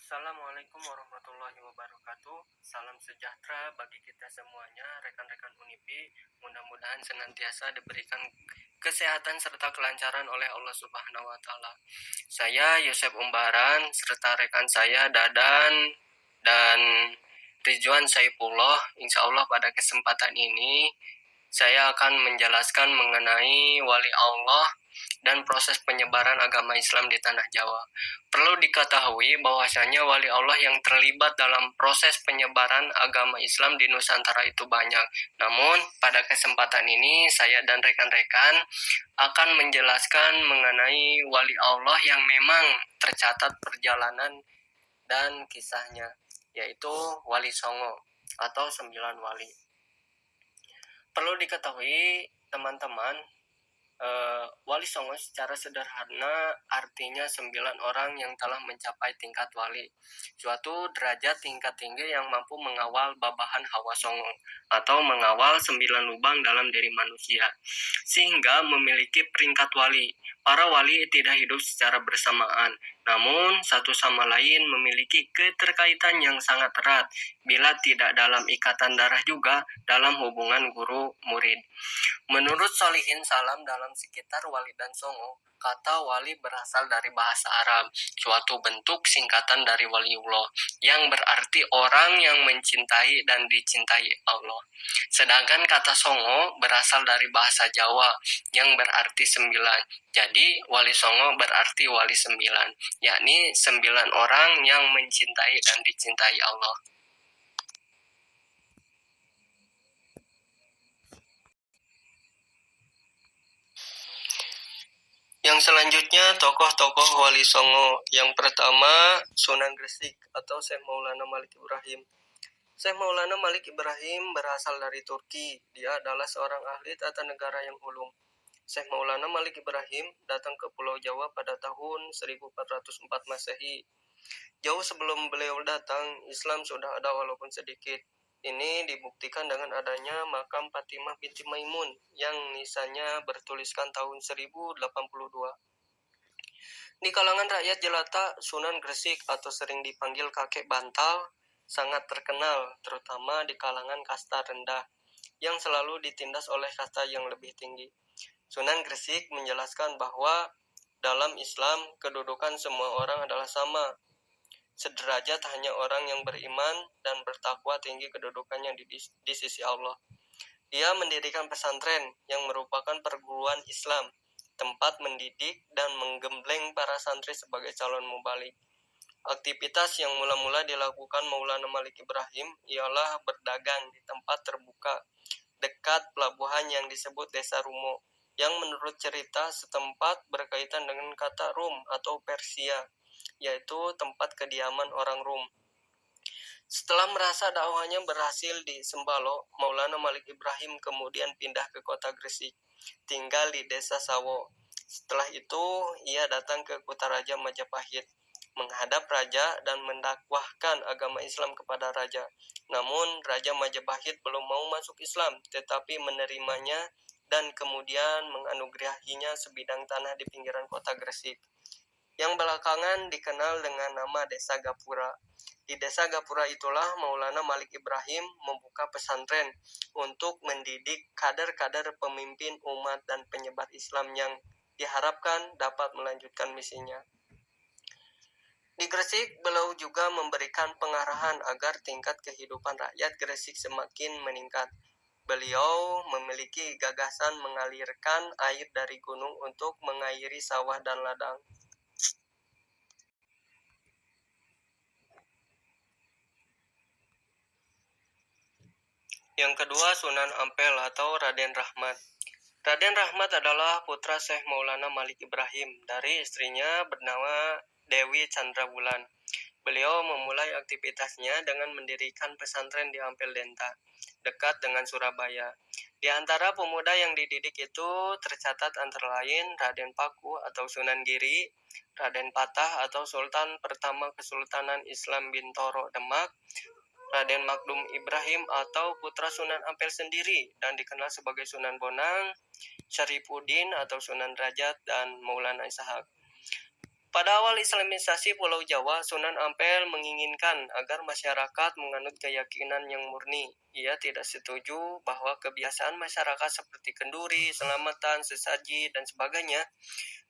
Assalamualaikum warahmatullahi wabarakatuh. Salam sejahtera bagi kita semuanya, rekan-rekan Unipi. Mudah-mudahan senantiasa diberikan kesehatan serta kelancaran oleh Allah Subhanahu wa taala. Saya Yosef Umbaran serta rekan saya Dadan dan Rizwan Saifullah. Insya Allah pada kesempatan ini saya akan menjelaskan mengenai wali Allah dan proses penyebaran agama Islam di tanah Jawa. Perlu diketahui bahwasanya wali Allah yang terlibat dalam proses penyebaran agama Islam di Nusantara itu banyak. Namun pada kesempatan ini saya dan rekan-rekan akan menjelaskan mengenai wali Allah yang memang tercatat perjalanan dan kisahnya, yaitu Wali Songo atau 9 wali. Perlu diketahui teman-teman, Wali Songo secara sederhana artinya 9 orang yang telah mencapai tingkat wali, suatu derajat tingkat tinggi yang mampu mengawal babahan hawa songo atau mengawal 9 lubang dalam diri manusia, sehingga memiliki peringkat wali. Para wali tidak hidup secara bersamaan, namun satu sama lain memiliki keterkaitan yang sangat erat, bila tidak dalam ikatan darah juga dalam hubungan guru-murid. Menurut Solihin Salam dalam sekitar Wali dan Songo, kata wali berasal dari bahasa Arab, suatu bentuk singkatan dari waliullah, yang berarti orang yang mencintai dan dicintai Allah. Sedangkan kata Songo berasal dari bahasa Jawa, yang berarti 9. Jadi Wali Songo berarti wali 9, yakni 9 orang yang mencintai dan dicintai Allah. Yang selanjutnya tokoh-tokoh Wali Songo. Yang pertama Sunan Gresik atau Syekh Maulana Malik Ibrahim. Syekh Maulana Malik Ibrahim berasal dari Turki. Dia adalah seorang ahli tata negara yang ulung. Syekh Maulana Malik Ibrahim datang ke Pulau Jawa pada tahun 1404 Masehi. Jauh sebelum beliau datang, Islam sudah ada walaupun sedikit. Ini dibuktikan dengan adanya makam Fatimah binti Maimun yang nisannya bertuliskan tahun 1082. Di kalangan rakyat jelata, Sunan Gresik atau sering dipanggil kakek bantal sangat terkenal, terutama di kalangan kasta rendah yang selalu ditindas oleh kasta yang lebih tinggi. Sunan Gresik menjelaskan bahwa dalam Islam kedudukan semua orang adalah sama. Sederajat hanya orang yang beriman dan bertakwa tinggi kedudukannya di sisi Allah. Dia mendirikan pesantren yang merupakan perguruan Islam, tempat mendidik dan menggembleng para santri sebagai calon mubalik. Aktivitas yang mula-mula dilakukan Maulana Malik Ibrahim ialah berdagang di tempat terbuka dekat pelabuhan yang disebut Desa Rumo, yang menurut cerita setempat berkaitan dengan kata Rum atau Persia, yaitu tempat kediaman orang Rum. Setelah merasa dakwahnya berhasil di Sembalo, Maulana Malik Ibrahim kemudian pindah ke kota Gresik, tinggal di desa Sawo. Setelah itu, ia datang ke Kutaraja Majapahit, menghadap raja dan mendakwahkan agama Islam kepada raja. Namun, Raja Majapahit belum mau masuk Islam, tetapi menerimanya dan kemudian menganugerahinya sebidang tanah di pinggiran kota Gresik, yang belakangan dikenal dengan nama Desa Gapura. Di Desa Gapura itulah Maulana Malik Ibrahim membuka pesantren untuk mendidik kader-kader pemimpin umat dan penyebar Islam yang diharapkan dapat melanjutkan misinya. Di Gresik, beliau juga memberikan pengarahan agar tingkat kehidupan rakyat Gresik semakin meningkat. Beliau memiliki gagasan mengalirkan air dari gunung untuk mengairi sawah dan ladang. Yang kedua, Sunan Ampel atau Raden Rahmat. Raden Rahmat adalah putra Syekh Maulana Malik Ibrahim dari istrinya bernama Dewi Chandrawulan. Beliau memulai aktivitasnya dengan mendirikan pesantren di Ampel Denta, dekat dengan Surabaya. Di antara pemuda yang dididik itu tercatat antara lain Raden Paku atau Sunan Giri, Raden Patah atau Sultan pertama Kesultanan Islam Bintoro Demak, Raden Makdum Ibrahim atau putra Sunan Ampel sendiri dan dikenal sebagai Sunan Bonang, Syarifuddin atau Sunan Derajat, dan Maulana Ishaq. Pada awal Islamisasi Pulau Jawa, Sunan Ampel menginginkan agar masyarakat menganut keyakinan yang murni. Ia tidak setuju bahwa kebiasaan masyarakat seperti kenduri, selamatan, sesaji, dan sebagainya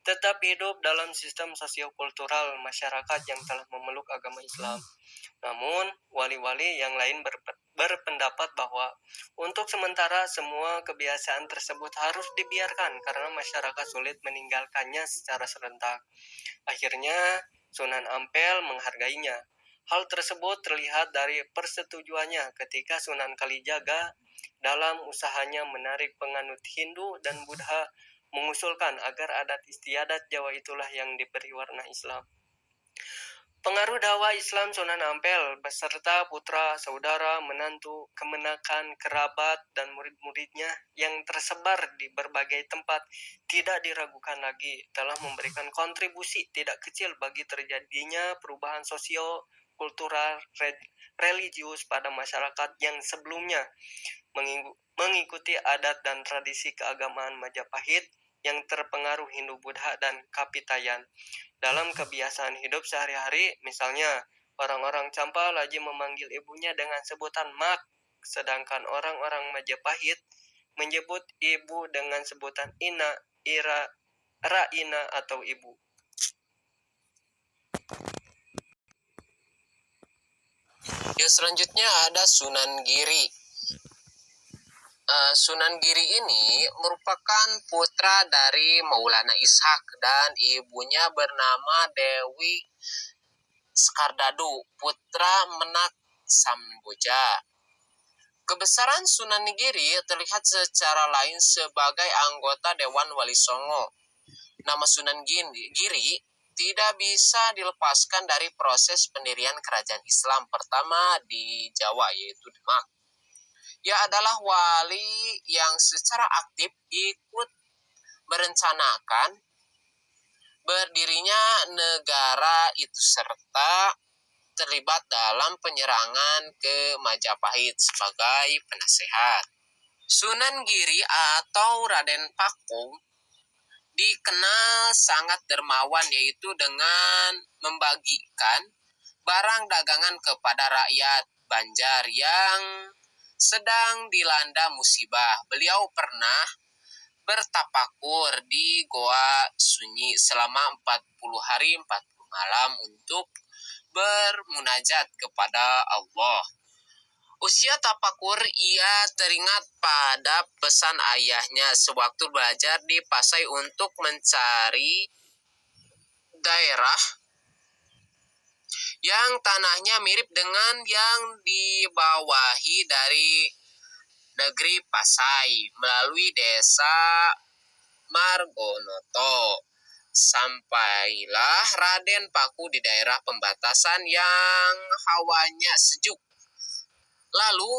tetap hidup dalam sistem sosiokultural masyarakat yang telah memeluk agama Islam. Namun, wali-wali yang lain berpendapat bahwa untuk sementara semua kebiasaan tersebut harus dibiarkan karena masyarakat sulit meninggalkannya secara serentak. Akhirnya, Sunan Ampel menghargainya. Hal tersebut terlihat dari persetujuannya ketika Sunan Kalijaga dalam usahanya menarik penganut Hindu dan Buddha mengusulkan agar adat istiadat Jawa itulah yang diberi warna Islam. Pengaruh dakwah Islam Sunan Ampel beserta putra, saudara, menantu, kemenakan, kerabat, dan murid-muridnya yang tersebar di berbagai tempat tidak diragukan lagi telah memberikan kontribusi tidak kecil bagi terjadinya perubahan sosio-kultural religius pada masyarakat yang sebelumnya mengikuti adat dan tradisi keagamaan Majapahit yang terpengaruh Hindu-Buddha dan Kapitayan. Dalam kebiasaan hidup sehari-hari, misalnya orang-orang Campa lazim memanggil ibunya dengan sebutan Mak, sedangkan orang-orang Majapahit menyebut ibu dengan sebutan Ina, Ira, Raina atau ibu. Yang selanjutnya ada Sunan Giri. Sunan Giri ini merupakan putra dari Maulana Ishak dan ibunya bernama Dewi Skardado, putra Menak Samboja. Kebesaran Sunan Giri terlihat secara lain sebagai anggota Dewan Wali Songo. Nama Sunan Giri tidak bisa dilepaskan dari proses pendirian kerajaan Islam pertama di Jawa, yaitu Demak. Ia adalah wali yang secara aktif ikut merencanakan berdirinya negara itu serta terlibat dalam penyerangan ke Majapahit sebagai penasehat. Sunan Giri atau Raden Paku dikenal sangat dermawan, yaitu dengan membagikan barang dagangan kepada rakyat Banjar yang sedang dilanda musibah. Beliau pernah bertapakur di Goa Sunyi selama 40 hari 40 malam untuk bermunajat kepada Allah. Usia tapakur ia teringat pada pesan ayahnya sewaktu belajar di Pasai untuk mencari daerah yang tanahnya mirip dengan yang dibawahi dari negeri Pasai melalui desa Margonoto. Sampailah Raden Paku di daerah pembatasan yang hawanya sejuk. Lalu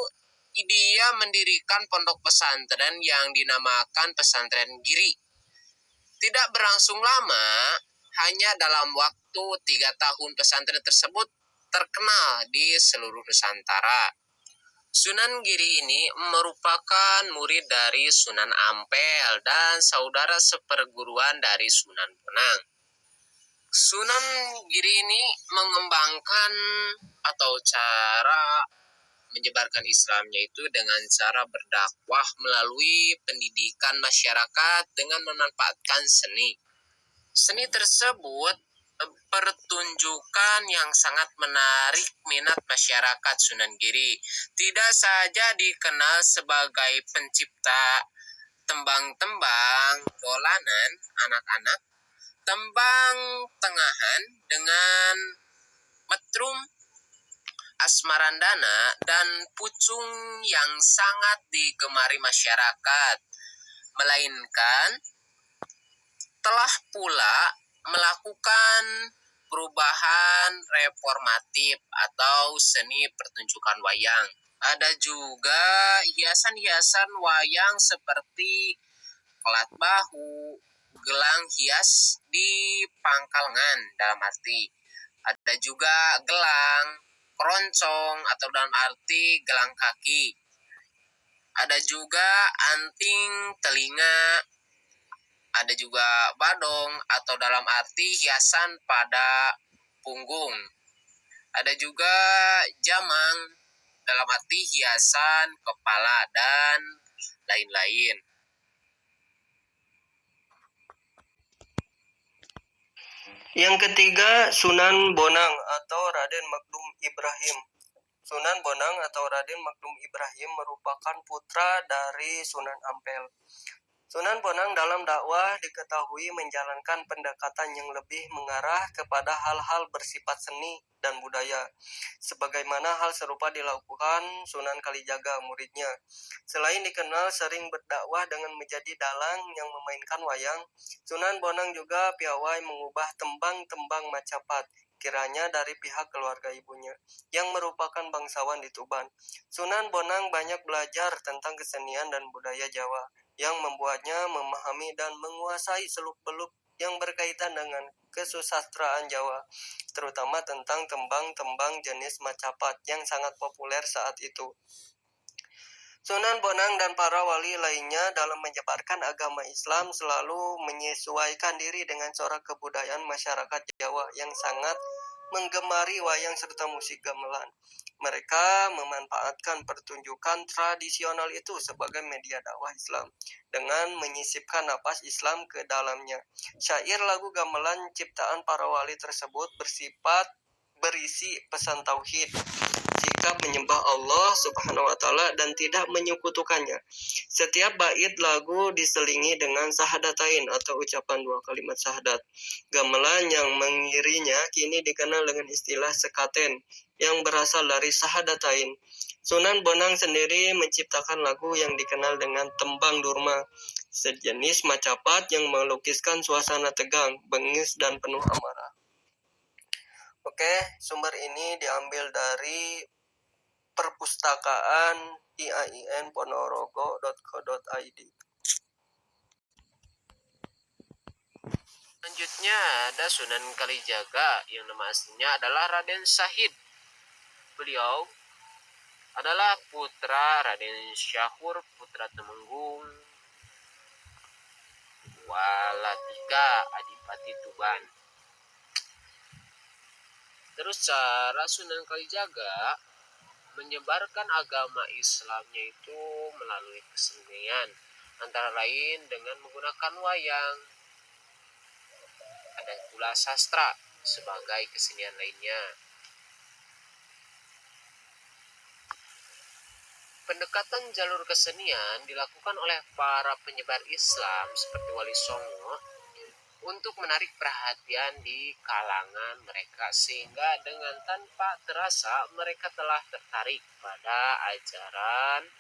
dia mendirikan pondok pesantren yang dinamakan Pesantren Giri. Tidak berlangsung lama, hanya dalam waktu 3 tahun pesantren tersebut terkenal di seluruh Nusantara. Sunan Giri ini merupakan murid dari Sunan Ampel dan saudara seperguruan dari Sunan Bonang. Sunan Giri ini mengembangkan atau cara menyebarkan Islamnya itu dengan cara berdakwah melalui pendidikan masyarakat dengan memanfaatkan seni. Seni tersebut pertunjukan yang sangat menarik minat masyarakat Sunan Giri. Tidak saja dikenal sebagai pencipta tembang-tembang dolanan anak-anak, tembang tengahan dengan metrum, asmarandana, dan pucung yang sangat digemari masyarakat, melainkan telah pula melakukan perubahan reformatif atau seni pertunjukan wayang. Ada juga hiasan-hiasan wayang seperti kelat bahu, gelang hias di pangkalengan dalam arti. Ada juga gelang, keroncong atau dalam arti gelang kaki. Ada juga anting telinga, Ada juga badong atau dalam arti hiasan pada punggung. Ada juga jamang dalam arti hiasan kepala dan lain-lain. Yang ketiga, Sunan Bonang atau Raden Magdum Ibrahim. Sunan Bonang atau Raden Magdum Ibrahim merupakan putra dari Sunan Ampel. Sunan Bonang dalam dakwah diketahui menjalankan pendekatan yang lebih mengarah kepada hal-hal bersifat seni dan budaya, sebagaimana hal serupa dilakukan Sunan Kalijaga muridnya. Selain dikenal sering berdakwah dengan menjadi dalang yang memainkan wayang, Sunan Bonang juga piawai mengubah tembang-tembang Macapat, kiranya dari pihak keluarga ibunya, yang merupakan bangsawan di Tuban. Sunan Bonang banyak belajar tentang kesenian dan budaya Jawa, yang membuatnya memahami dan menguasai seluk-beluk yang berkaitan dengan kesusastraan Jawa, terutama tentang tembang-tembang jenis Macapat yang sangat populer saat itu. Sunan Bonang dan para wali lainnya dalam menyebarkan agama Islam selalu menyesuaikan diri dengan corak kebudayaan masyarakat Jawa yang sangat menggemari wayang serta musik gamelan. Mereka memanfaatkan pertunjukan tradisional itu sebagai media dakwah Islam dengan menyisipkan napas Islam ke dalamnya. Syair lagu gamelan ciptaan para wali tersebut berisi pesan tauhid, sikap menyembah Allah Subhanahu wa taala dan tidak menyekutukannya. Setiap bait lagu diselingi dengan sahadatain atau ucapan dua kalimat syahadat. Gamelan yang mengirinya kini dikenal dengan istilah sekaten yang berasal dari sahadatain. Sunan Bonang sendiri menciptakan lagu yang dikenal dengan tembang durma, sejenis Macapat yang melukiskan suasana tegang, bengis, dan penuh amarah. Oke, sumber ini diambil dari perpustakaan IAIN ponorogo.co.id. Selanjutnya ada Sunan Kalijaga yang nama aslinya adalah Raden Syahid. Beliau adalah putra Raden Syahur, putra Temenggung, Walatika, Adipati Tuban. Terus cara Sunan Kalijaga menyebarkan agama Islamnya itu melalui kesenian, antara lain dengan menggunakan wayang. Ada pula sastra sebagai kesenian lainnya. Pendekatan jalur kesenian dilakukan oleh para penyebar Islam seperti Wali Songo untuk menarik perhatian di kalangan mereka, sehingga dengan tanpa terasa mereka telah tertarik pada ajaran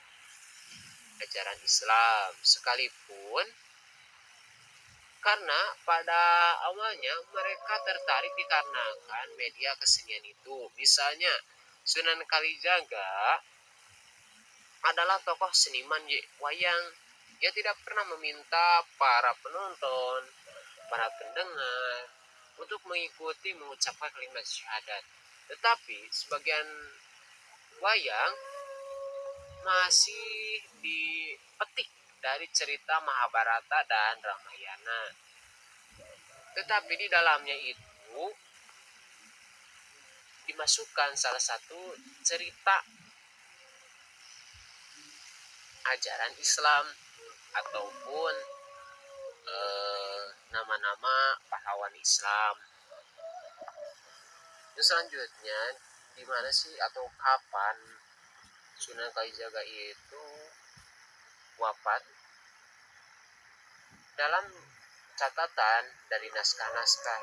Islam, sekalipun karena pada awalnya mereka tertarik dikarenakan media kesenian itu. Misalnya Sunan Kalijaga adalah tokoh seniman wayang. Ia tidak pernah meminta para penonton, para pendengar untuk mengikuti mengucapkan kalimat syahadat. Tetapi sebagian wayang masih dipetik dari cerita Mahabharata dan Ramayana. Tetapi di dalamnya itu dimasukkan salah satu cerita ajaran Islam ataupun nama-nama pahlawan Islam. Yang selanjutnya, di mana sih atau kapan Sunan Kalijaga itu wafat? Dalam catatan dari naskah-naskah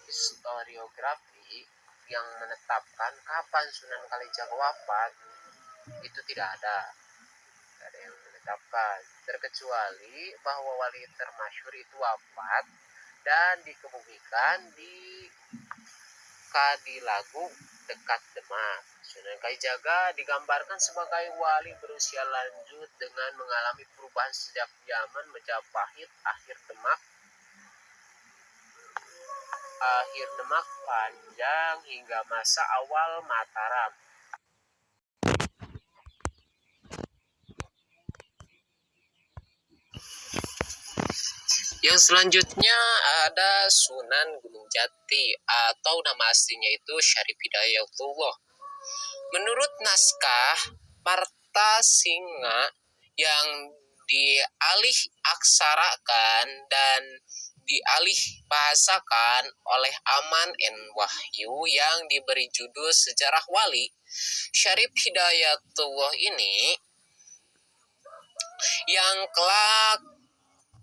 historiografi yang menetapkan kapan Sunan Kalijaga wafat itu tidak ada yang menetapkan, terkecuali bahwa wali termasyhur itu wafat dan dikebumikan di Kadilagu dekat Demak. Sunan Kalijaga digambarkan sebagai wali berusia lanjut dengan mengalami perubahan sejak zaman Majapahit, akhir Demak panjang hingga masa awal Mataram. Yang selanjutnya ada Sunan Gunung Jati atau nama aslinya itu Syarif Hidayatullah. Menurut naskah Parta Singa yang dialih aksarakan dan dialih bahasakan oleh Aman N. Wahyu yang diberi judul Sejarah Wali, Syarif Hidayatullah ini yang kelak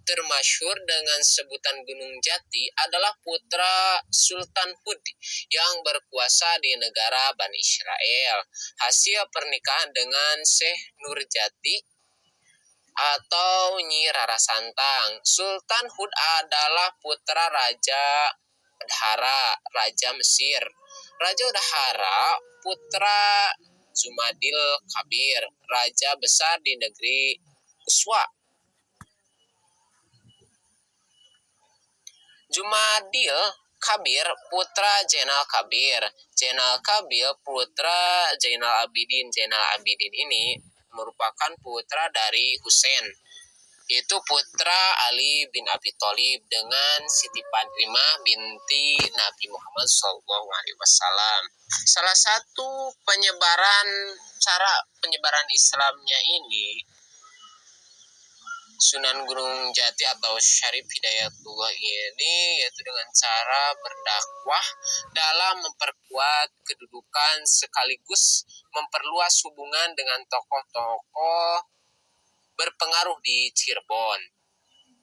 termasyhur dengan sebutan Gunung Jati adalah putra Sultan Hud yang berkuasa di negara Bani Israel. Hasil pernikahan dengan Syekh Nurjati atau Nyi Rara Santang. Sultan Hud adalah putra Raja Dahara, Raja Mesir. Raja Dahara putra Jumadil Kabir, Raja besar di negeri Uswa. Jumadil Kabir putra Zainal Kabir. Zainal Kabir putra Zainal Abidin. Zainal Abidin ini merupakan putra dari Husain. Itu putra Ali bin Abi Thalib dengan Siti Fatimah binti Nabi Muhammad SAW. Salah satu cara penyebaran Islamnya ini, Sunan Gunung Jati atau Syarif Hidayatullah ini yaitu dengan cara berdakwah dalam memperkuat kedudukan sekaligus memperluas hubungan dengan tokoh-tokoh berpengaruh di Cirebon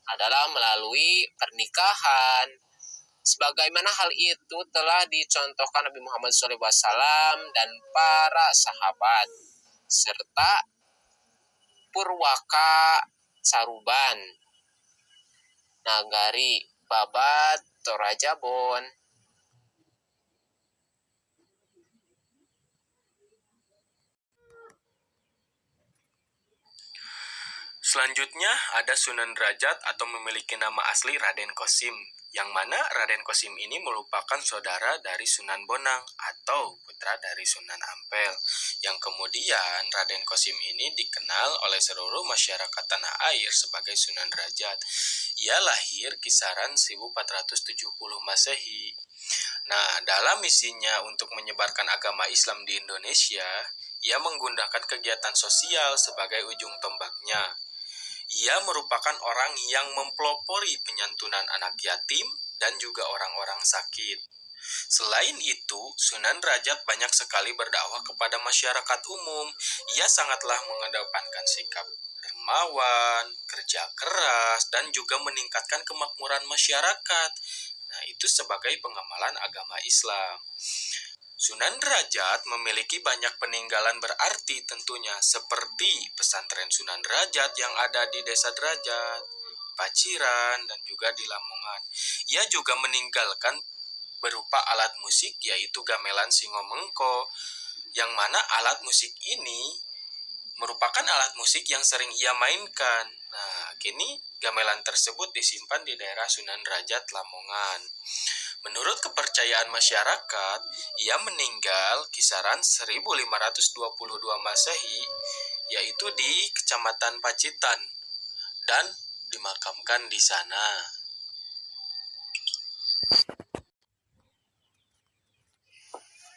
adalah melalui pernikahan. Sebagaimana hal itu telah dicontohkan Nabi Muhammad SAW dan para sahabat serta Purwaka Saruban, Nagari Babat, Torajabon. Selanjutnya ada Sunan Derajat atau memiliki nama asli Raden Kosim, yang mana Raden Kosim ini merupakan saudara dari Sunan Bonang atau putra dari Sunan Ampel, yang kemudian Raden Kosim ini dikenal oleh seluruh masyarakat tanah air sebagai Sunan Derajat. Ia lahir kisaran 1470 Masehi. Nah, dalam misinya untuk menyebarkan agama Islam di Indonesia, ia menggunakan kegiatan sosial sebagai ujung tombaknya. Ia merupakan orang yang mempelopori penyantunan anak yatim dan juga orang-orang sakit. Selain itu, Sunan Derajat banyak sekali berdakwah kepada masyarakat umum. Ia sangatlah mengedepankan sikap dermawan, kerja keras, dan juga meningkatkan kemakmuran masyarakat. Nah, itu sebagai pengamalan agama Islam. Sunan Derajat memiliki banyak peninggalan berarti tentunya, seperti pesantren Sunan Derajat yang ada di Desa Derajat, Paciran, dan juga di Lamongan. Ia juga meninggalkan berupa alat musik yaitu gamelan Singomengko, yang mana alat musik ini merupakan alat musik yang sering ia mainkan. Nah, kini gamelan tersebut disimpan di daerah Sunan Derajat, Lamongan. Menurut kepercayaan masyarakat, ia meninggal kisaran 1522 Masehi, yaitu di Kecamatan Pacitan, dan dimakamkan di sana.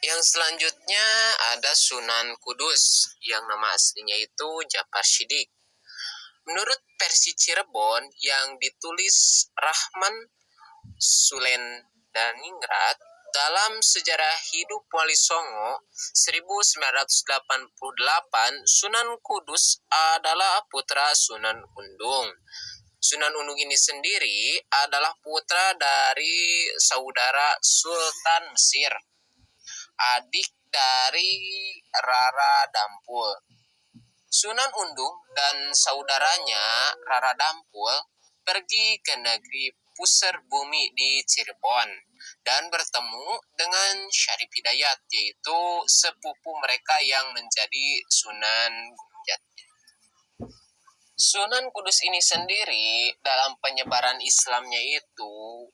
Yang selanjutnya ada Sunan Kudus yang nama aslinya itu Japar Siddiq. Menurut versi Cirebon yang ditulis Rahman Sulendaningrat dalam Sejarah Hidup Wali Songo 1988, Sunan Kudus adalah putra Sunan Undung. Sunan Undung ini sendiri adalah putra dari saudara Sultan Mesir, adik dari Rara Dampul. Sunan Undung dan saudaranya Rara Dampul pergi ke negeri Pusar Bumi di Cirebon dan bertemu dengan Syarif Hidayat, yaitu sepupu mereka yang menjadi Sunan Gunung Jati. Sunan Kudus ini sendiri dalam penyebaran Islamnya itu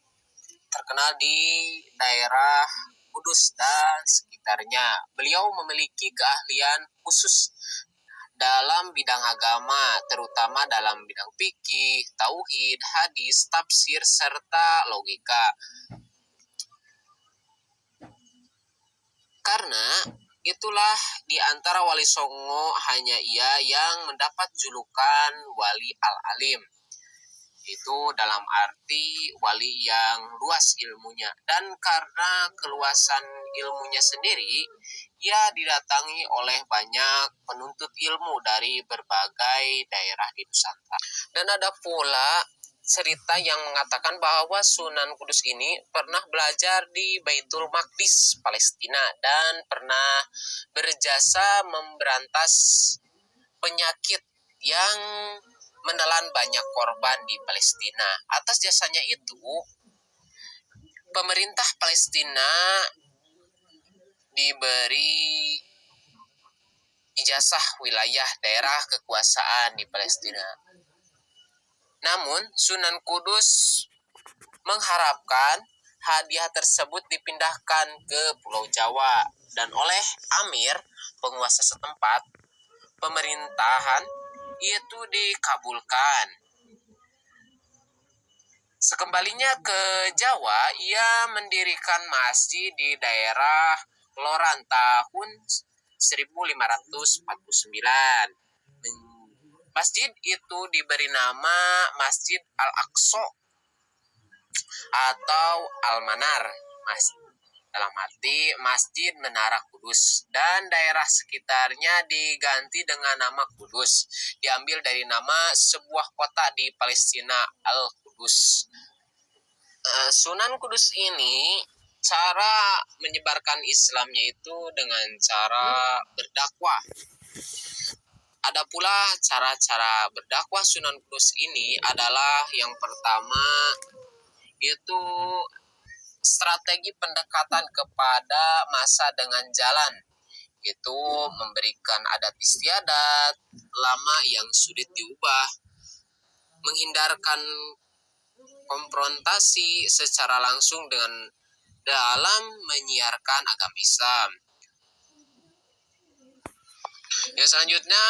terkenal di daerah Kudus dan sekitarnya. Beliau memiliki keahlian khusus dalam bidang agama, terutama dalam bidang fikih, tauhid, hadis, tafsir, serta logika. Karena itulah di antara Wali Songo hanya ia yang mendapat julukan Wali Al-Alim. Itu dalam arti wali yang luas ilmunya. Dan karena keluasan ilmunya sendiri, ia didatangi oleh banyak penuntut ilmu dari berbagai daerah di Nusantara. Dan ada pula cerita yang mengatakan bahwa Sunan Kudus ini pernah belajar di Baitul Maqdis, Palestina, dan pernah berjasa memberantas penyakit yang menelan banyak korban di Palestina. Atas jasanya itu, pemerintah Palestina diberi ijazah wilayah daerah kekuasaan di Palestina. Namun, Sunan Kudus mengharapkan hadiah tersebut dipindahkan ke Pulau Jawa, dan oleh Amir, penguasa setempat, pemerintahan itu dikabulkan. Sekembalinya ke Jawa, ia mendirikan masjid di daerah Loran tahun 1549. Masjid itu diberi nama Masjid Al-Aqsa atau Al-Manar, dalam arti Masjid Menara Kudus, dan daerah sekitarnya diganti dengan nama Kudus, diambil dari nama sebuah kota di Palestina, Al-Qudus. Sunan Kudus ini cara menyebarkan Islamnya itu dengan cara berdakwah. Ada pula cara-cara berdakwah Sunan Kudus ini adalah yang pertama itu strategi pendekatan kepada masa dengan jalan, itu memberikan adat istiadat lama yang sulit diubah, menghindarkan konfrontasi secara langsung dengan dalam menyiarkan agama Islam. Yang selanjutnya,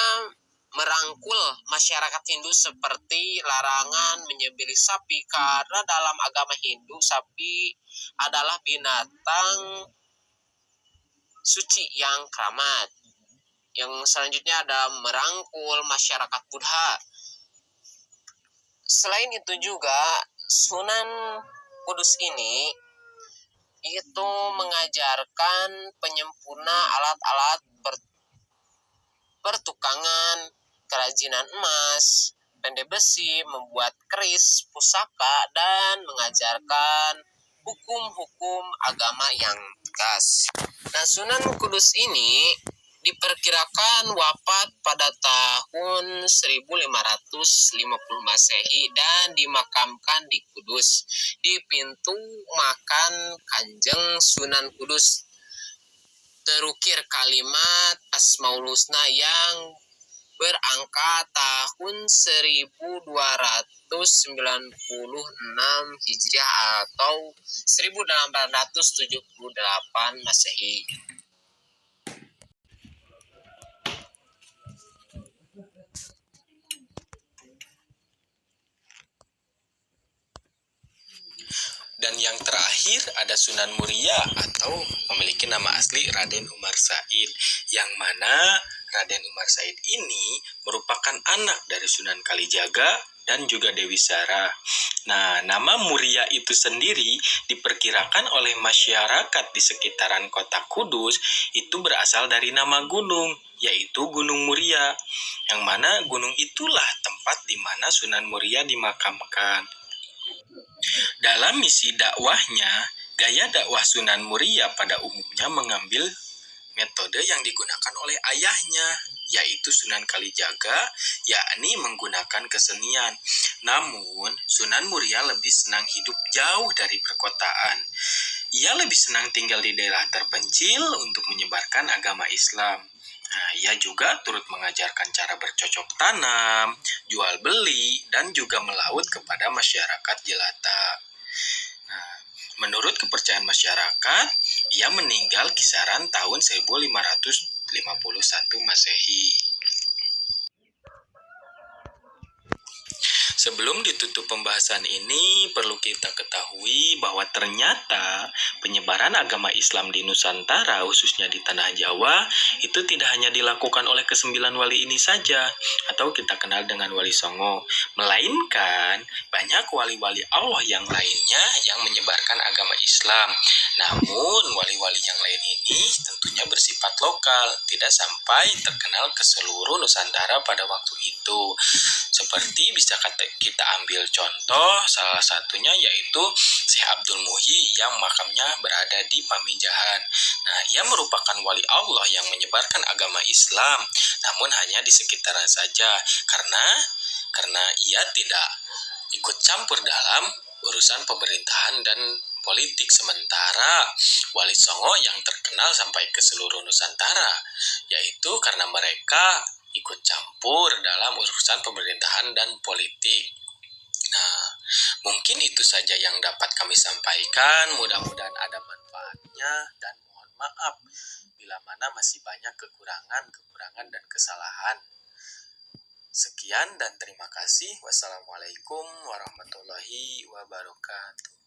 merangkul masyarakat Hindu seperti larangan menyembelih sapi, karena dalam agama Hindu sapi adalah binatang suci yang keramat. Yang selanjutnya ada merangkul masyarakat Buddha. Selain itu juga Sunan Kudus ini itu mengajarkan penyempurna alat-alat pertukangan, kerajinan emas, pendek besi, membuat keris, pusaka, dan mengajarkan hukum-hukum agama yang tegas. Nah, Sunan Kudus ini diperkirakan wafat pada tahun 1550 Masehi dan dimakamkan di Kudus, di pintu makam Kanjeng Sunan Kudus. Terukir kalimat Asmaul Husna yang berangka tahun 1296 Hijriah atau 1878 Masehi. Dan yang terakhir ada Sunan Muria atau memiliki nama asli Raden Umar Said, yang mana Raden Umar Said ini merupakan anak dari Sunan Kalijaga dan juga Dewi Sara. Nah, nama Muria itu sendiri diperkirakan oleh masyarakat di sekitaran kota Kudus itu berasal dari nama gunung, yaitu Gunung Muria, yang mana gunung itulah tempat di mana Sunan Muria dimakamkan. Dalam misi dakwahnya, gaya dakwah Sunan Muria pada umumnya mengambil metode yang digunakan oleh ayahnya, yaitu Sunan Kalijaga, yakni menggunakan kesenian. Namun, Sunan Muria lebih senang hidup jauh dari perkotaan. Ia lebih senang tinggal di daerah terpencil untuk menyebarkan agama Islam. Nah, ia juga turut mengajarkan cara bercocok tanam, jual beli, dan juga melaut kepada masyarakat jelata. Nah, menurut kepercayaan masyarakat, ia meninggal kisaran tahun 1551 Masehi. Sebelum ditutup pembahasan ini, perlu kita ketahui bahwa ternyata penyebaran agama Islam di Nusantara, khususnya di Tanah Jawa, itu tidak hanya dilakukan oleh kesembilan wali ini saja, atau kita kenal dengan Wali Songo, melainkan banyak wali-wali Allah yang lainnya yang menyebarkan agama Islam. Namun, wali-wali yang lain ini tentunya bersifat lokal, tidak sampai terkenal ke seluruh Nusantara pada waktu itu. Seperti bisa kita ambil contoh, salah satunya yaitu Syekh Abdul Muhyi yang makamnya berada di Pamijahan. Nah, ia merupakan wali Allah yang menyebarkan agama Islam, namun hanya di sekitaran saja, karena ia tidak ikut campur dalam urusan pemerintahan dan politik. Sementara Wali Songo yang terkenal sampai ke seluruh Nusantara, yaitu karena mereka ikut campur dalam urusan pemerintahan dan politik. Nah, mungkin itu saja yang dapat kami sampaikan. Mudah-mudahan ada manfaatnya dan mohon maaf bila mana masih banyak kekurangan dan kesalahan. Sekian dan terima kasih. Wassalamualaikum warahmatullahi wabarakatuh.